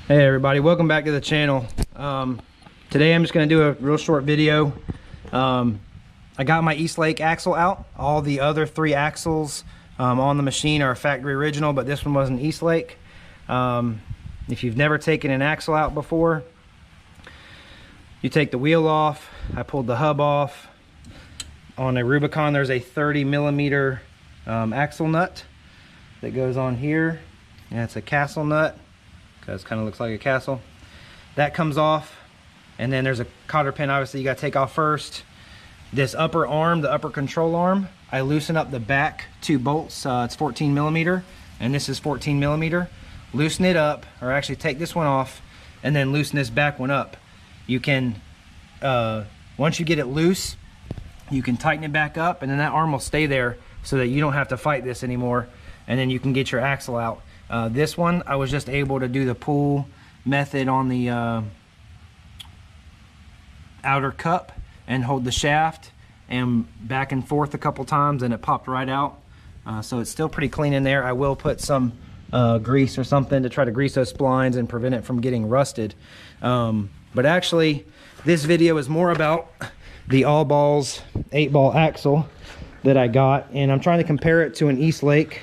Hey everybody, welcome back to the channel. Today I'm just going to do a real short video. I got my Eastlake axle out. All the other 3 axles on the machine are factory original, but this one was an Eastlake. If you've never taken an axle out before, you take the wheel off. I pulled the hub off. On a Rubicon there's a 30mm axle nut that goes on here, and it's a castle nut. It kind of looks like a castle. That comes off, and then there's a cotter pin obviously you got to take off first. This upper arm, the upper control arm, I loosen up the back 2 bolts. It's 14mm and this is 14mm. Loosen it up, or actually take this one off and then loosen this back one up. You can once you get it loose, you can tighten it back up, and then that arm will stay there so that you don't have to fight this anymore, and then you can get your axle out. This one, I was just able to do the pull method on the outer cup and hold the shaft and back and forth a couple times, and it popped right out. So it's still pretty clean in there. I will put some grease or something to try to grease those splines and prevent it from getting rusted. But actually, this video is more about the all balls 8-ball axle that I got, and I'm trying to compare it to an Eastlake.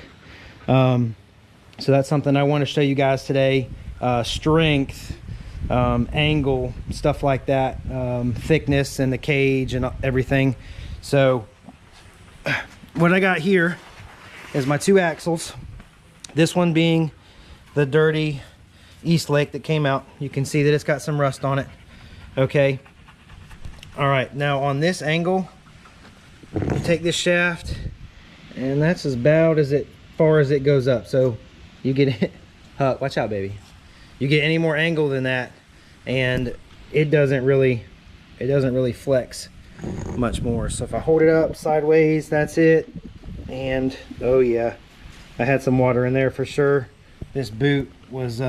So that's something I want to show you guys today. Strength, angle, stuff like that, thickness and the cage and everything. So what I got here is my 2 axles. This one being the dirty Eastlake that came out. You can see that it's got some rust on it. Okay. All right, now on this angle, you take this shaft, and that's about as far as it goes up. So you get it, watch out baby, you get any more angle than that and it doesn't really flex much more. So if I hold it up sideways, that's it. And oh yeah, I had some water in there for sure. This boot was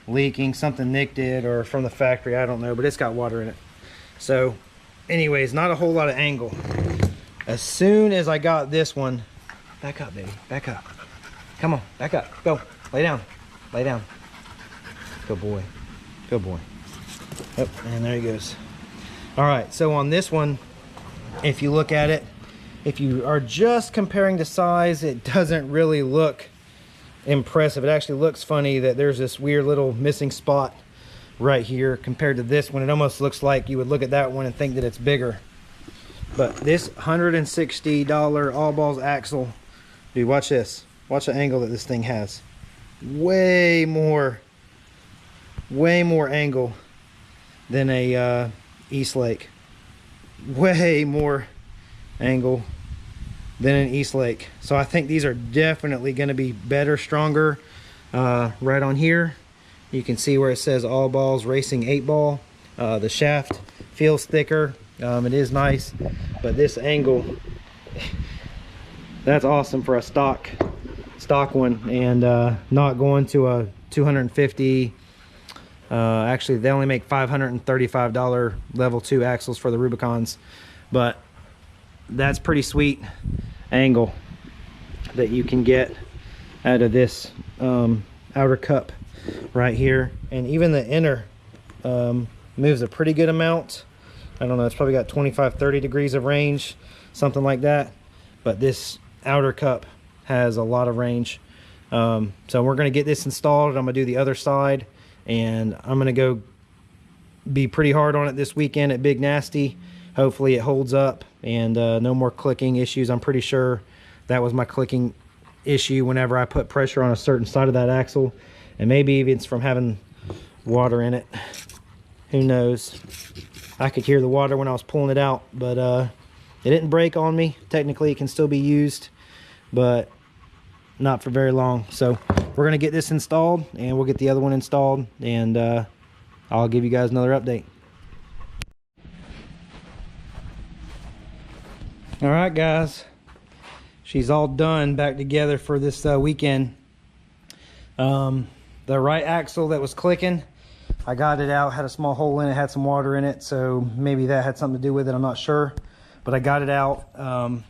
leaking, something nicked it, or from the factory, I don't know, but it's got water in it. So anyways, not a whole lot of angle. As soon as I got this one, back up baby, back up. Come on, back up, go, lay down, lay down. Good boy, good boy. Oh, and there he goes. All right, so on this one, if you look at it, if you are just comparing the size, it doesn't really look impressive. It actually looks funny that there's this weird little missing spot right here compared to this one. It almost looks like you would look at that one and think that it's bigger. But this $160 all balls axle, dude, watch this. Watch the angle that this thing has. Way more angle than a Eastlake. Way more angle than an Eastlake. So I think these are definitely going to be better, stronger. Right on here, you can see where it says all balls racing 8-ball. The shaft feels thicker. It is nice, but this angle, that's awesome for a stock one, and not going to a 250. Actually they only make $535 level 2 axles for the Rubicons, but that's pretty sweet angle that you can get out of this outer cup right here. And even the inner moves a pretty good amount. I don't know, it's probably got 25-30 degrees of range, something like that, but this outer cup has a lot of range. So we're going to get this installed. I'm going to do the other side, and I'm going to go be pretty hard on it this weekend at Big Nasty. Hopefully it holds up and no more clicking issues. I'm pretty sure that was my clicking issue whenever I put pressure on a certain side of that axle, and maybe even it's from having water in it. Who knows? I could hear the water when I was pulling it out, but it didn't break on me. Technically it can still be used, but not for very long. So we're gonna get this installed, and we'll get the other one installed, and I'll give you guys another update. All right guys, she's all done, back together for this weekend. The right axle that was clicking, I got it out, had a small hole in it, had some water in it, so maybe that had something to do with it, I'm not sure, but I got it out.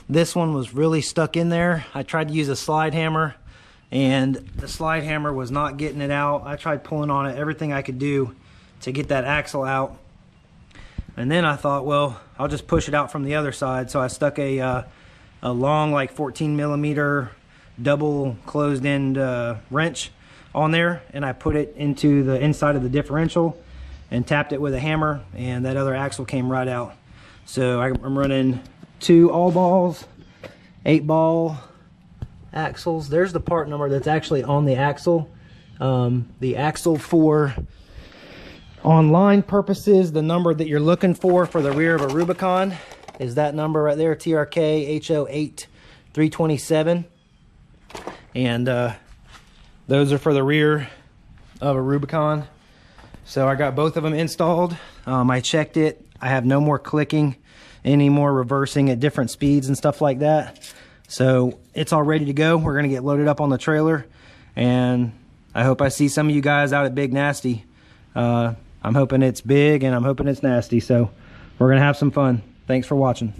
This one was really stuck in there. I tried to use a slide hammer and the slide hammer was not getting it out. I tried pulling on it, everything I could do to get that axle out. And then I thought, well, I'll just push it out from the other side. So I stuck a long, like 14 millimeter double closed end wrench on there, and I put it into the inside of the differential and tapped it with a hammer, and that other axle came right out. So I'm running 2 all balls, 8-ball axles. There's the part number that's actually on the axle. The axle for online purposes, the number that you're looking for the rear of a Rubicon is that number right there, TRK HO8 327. And those are for the rear of a Rubicon. So I got both of them installed. I checked it. I have no more clicking, any more reversing at different speeds and stuff like that. So it's all ready to go. We're gonna get loaded up on the trailer, and I hope I see some of you guys out at Big Nasty. I'm hoping it's big and I'm hoping it's nasty. So we're gonna have some fun. Thanks for watching.